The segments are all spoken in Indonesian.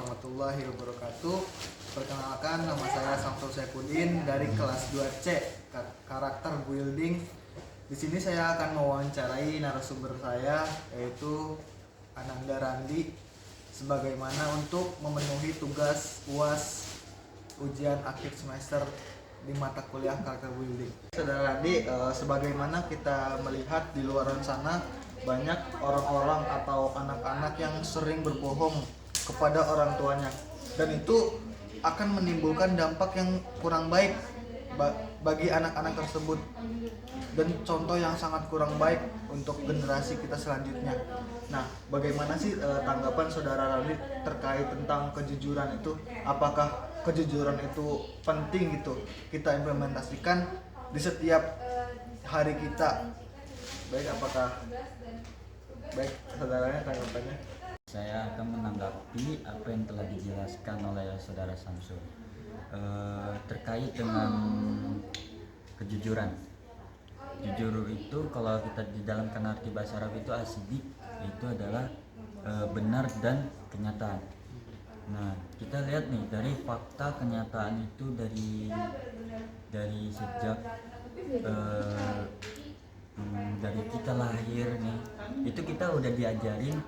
warahmatullahi wabarakatuh. Perkenalkan, nama saya Samsul Saifuddin dari kelas 2C karakter building. Di sini saya akan mewawancarai narasumber saya, yaitu Ananda Randi, sebagaimana untuk memenuhi tugas UAS ujian akhir semester di mata kuliah karakter building. Saudara Randi, sebagaimana kita melihat di luar sana banyak orang-orang atau anak-anak yang sering berbohong kepada orang tuanya, dan itu akan menimbulkan dampak yang kurang baik bagi anak-anak tersebut, dan contoh yang sangat kurang baik untuk generasi kita selanjutnya. Nah, bagaimana sih tanggapan saudara Randi terkait tentang kejujuran itu? Apakah kejujuran itu penting gitu kita implementasikan di setiap hari kita? Baik, saudaranya tanggapannya? Saya akan menanggapi apa yang telah dijelaskan oleh saudara Samsul terkait dengan kejujuran. Jujur itu kalau kita di dalam arti bahasa Arab itu asidik, itu adalah benar dan kenyataan. Nah, kita lihat nih dari fakta kenyataan itu dari sejak dari kita lahir nih, itu kita udah diajarin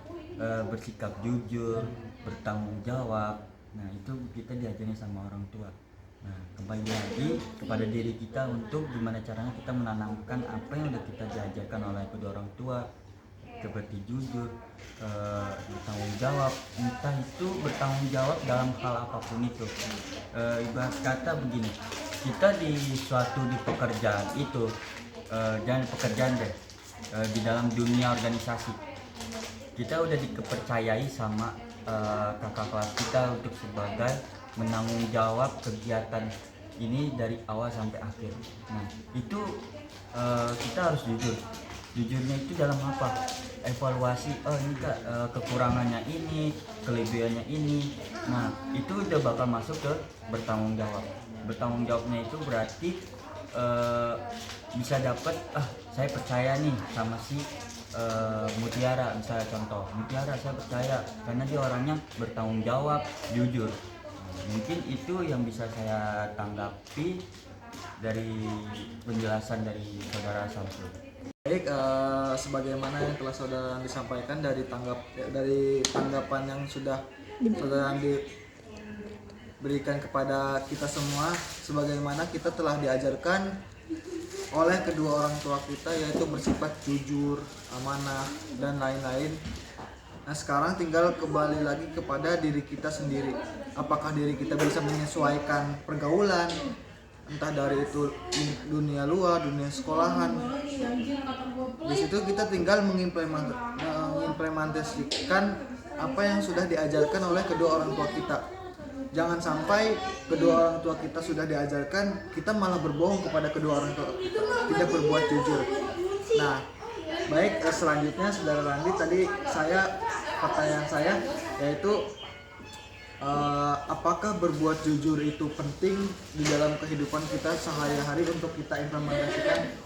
bersikap jujur, bertanggung jawab. Nah, itu kita diajarin sama orang tua. Nah, kembali lagi kepada diri kita untuk gimana caranya kita menanamkan apa yang udah kita diajarkan oleh kedua orang tua, seperti jujur, bertanggung jawab. Entah itu bertanggung jawab dalam hal apapun itu. Ibarat kata begini, kita di pekerjaan itu, jangan pekerjaan deh, di dalam dunia organisasi kita udah dikepercayai sama kakak kelas kita untuk sebagai menanggung jawab kegiatan ini dari awal sampai akhir. Nah, itu kita harus jujur. Jujurnya itu dalam apa? Evaluasi, ini kekurangannya ini, kelebihannya ini. Nah, itu udah bakal masuk ke bertanggung jawab. Bertanggung jawabnya itu berarti bisa dapat, saya percaya nih sama si Mutiara, misalnya contoh Mutiara, saya percaya karena dia orangnya bertanggung jawab, jujur. Mungkin itu yang bisa saya tanggapi dari penjelasan dari saudara Samsul. Baik, sebagaimana yang telah saudara Andi sampaikan dari tanggapan yang sudah saudara Andi berikan kepada kita semua, sebagaimana kita telah diajarkan oleh kedua orang tua kita, yaitu bersifat jujur, amanah, dan lain-lain. Nah, sekarang tinggal kembali lagi kepada diri kita sendiri. Apakah diri kita bisa menyesuaikan pergaulan, entah dari itu dunia luar, dunia sekolahan. Di situ kita tinggal mengimplementasikan apa yang sudah diajarkan oleh kedua orang tua kita. Jangan sampai kedua orang tua kita sudah diajarkan, kita malah berbohong kepada kedua orang tua kita, tidak berbuat jujur. Nah, baik, selanjutnya saudara Randi, tadi pertanyaan saya yaitu apakah berbuat jujur itu penting di dalam kehidupan kita sehari-hari untuk kita implementasikan?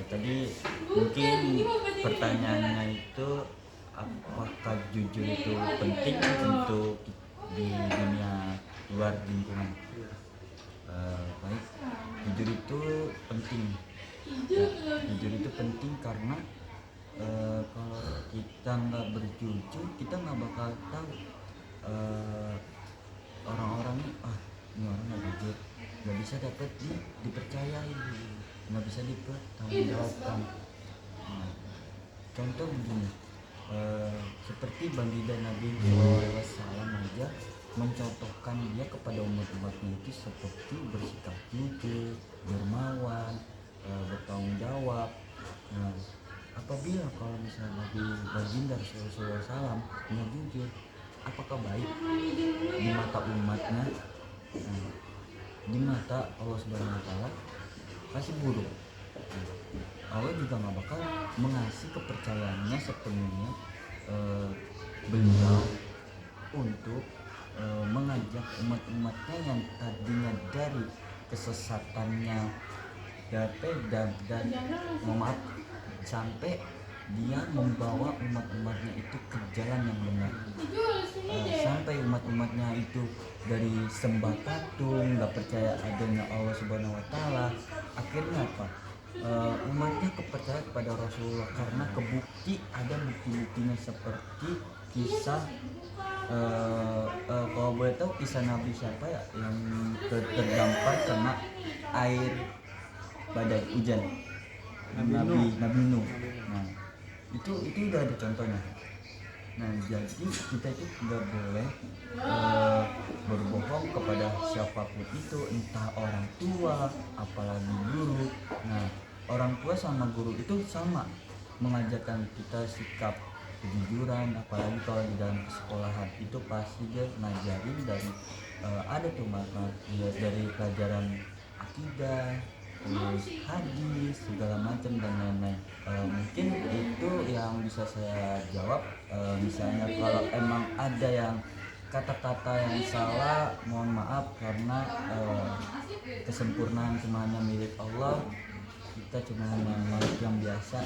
Tadi mungkin pertanyaannya itu apakah jujur itu penting untuk di dunia luar lingkungan. Jujur itu penting. Jujur itu penting karena kalau kita nggak berjujur, kita nggak bakal tahu orang-orang ini orang nggak jujur, nggak bisa dapat dipercayai, nggak bisa dipertanggungjawabkan. Contoh begini, seperti baginda Nabi SAW aja mencontohkan dia kepada umat-umatnya itu seperti bersikap jujur, dermawan, bertanggung jawab. Nah, apabila kalau misalnya baginda Rasulullah SAW nggak jujur, apakah baik di mata umatnya? Di mata Allah Subhanahu Wa Taala pasti buruk. Allah juga nggak bakal mengasih kepercayaannya sepenuhnya beliau untuk mengajak umat-umatnya yang tadinya dari kesesatannya dan sampai dia membawa umat-umatnya itu ke jalan yang benar. Sampai umat-umatnya itu dari sembah patung, nggak percaya adanya Allah Subhanahu Wa Taala, akhirnya apa? Umatnya kepercaya kepada Rasulullah karena kebukti ada bukti-buktinya seperti kisah kalau boleh tahu kisah Nabi siapa ya yang terdampar kena air badai hujan, Nabi Nuh. Nah itu udah ada contohnya. Nah jadi kita itu nggak boleh berbohong kepada siapapun itu, entah orang tua apalagi guru. Nah orang tua sama guru itu sama mengajarkan kita sikap kejujuran, apalagi kalau di dalam sekolahan itu pasti dia ngajarin dari ada tuh dari pelajaran akidah, terus hadis segala macam dan lain-lain. Mungkin itu yang bisa saya jawab. Misalnya kalau emang ada yang kata-kata yang salah, mohon maaf karena kesempurnaan semuanya milik Allah, kita cuma makhluk yang biasa.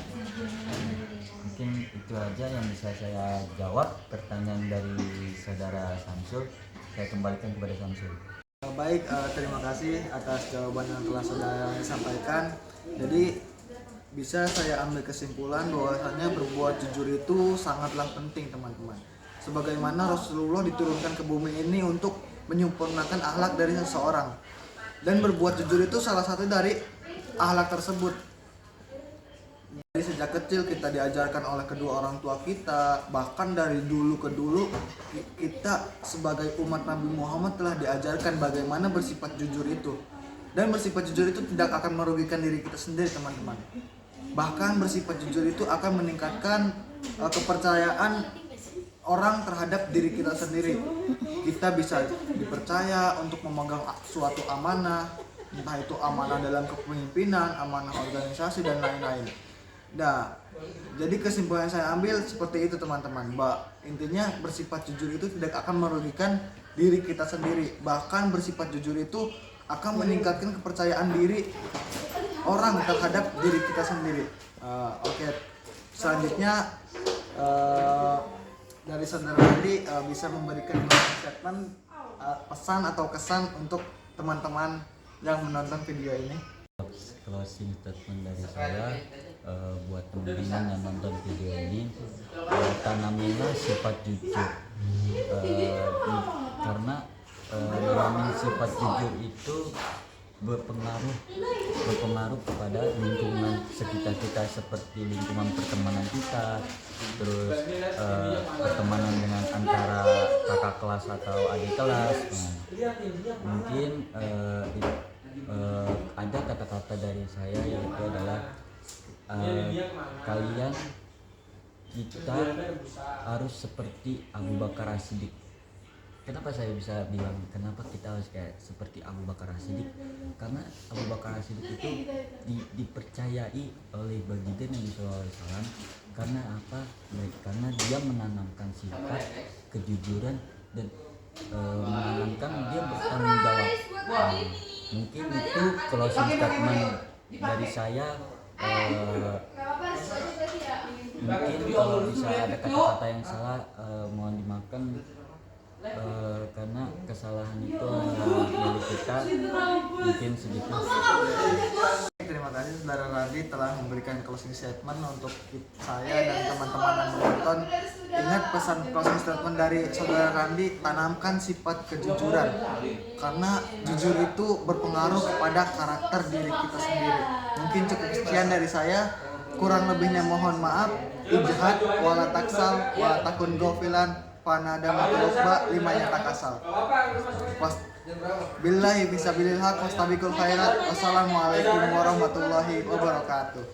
Mungkin itu aja yang bisa saya jawab pertanyaan dari saudara Samsul. Saya kembalikan kepada Samsul. Baik, terima kasih atas jawaban yang telah saudara sampaikan. Jadi bisa saya ambil kesimpulan bahwasanya berbuat jujur itu sangatlah penting teman-teman. Sebagaimana Rasulullah diturunkan ke bumi ini untuk menyempurnakan akhlak dari seseorang. Dan berbuat jujur itu salah satu dari akhlak tersebut. Dari sejak kecil kita diajarkan oleh kedua orang tua kita, bahkan dari dulu ke dulu kita sebagai umat Nabi Muhammad telah diajarkan bagaimana bersifat jujur itu. Dan bersifat jujur itu tidak akan merugikan diri kita sendiri teman-teman. Bahkan bersifat jujur itu akan meningkatkan kepercayaan orang terhadap diri kita sendiri. Kita bisa dipercaya untuk memegang suatu amanah, entah itu amanah dalam kepemimpinan, amanah organisasi dan lain-lain. Nah, jadi kesimpulan yang saya ambil seperti itu teman-teman. Intinya bersifat jujur itu tidak akan merugikan diri kita sendiri. Bahkan bersifat jujur itu akan meningkatkan kepercayaan diri orang terhadap diri kita sendiri. Oke. Selanjutnya dari saudara Andi bisa memberikan statement, pesan atau kesan untuk teman-teman yang menonton video ini. Closing statement dari saya buat teman-teman yang nonton video ini, tanamilah sifat jujur, karena nanamin sifat jujur itu berpengaruh kepada lingkungan sekitar kita, seperti lingkungan pertemanan kita, terus pertemanan dengan antara kakak kelas atau adik kelas. Mungkin ada kata-kata dari saya yaitu adalah kita harus seperti Abu Bakar As-Siddiq. Kenapa saya bisa bilang kenapa kita harus kayak seperti Abu Bakar As-Siddiq? Karena Abu Bakar As-Siddiq itu dipercayai oleh baginda Nabi SAW. Karena apa? Karena dia menanamkan sifat kejujuran dan menanamkan dia bertanggung jawab. Mungkin itu closing statement dari saya. Mungkin kalau bisa ada kata-kata yang salah, mohon dimaafkan, karena kesalahan itu milik kita. Mungkin segitu. Terima kasih saudara Radi telah memberikan closing statement untuk saya dan teman-teman yang menonton. Ingat pesan closing statement dari saudara Randi, tanamkan sifat kejujuran, karena jujur itu berpengaruh kepada karakter diri kita sendiri. Mungkin cukup sekian dari saya, kurang lebihnya mohon maaf. Ijhad wala taksal wala takun gofilan panada maturukba limanya takasal. Billahi fisabilil haq wastabiqul khairat. Wassalamualaikum warahmatullahi wabarakatuh.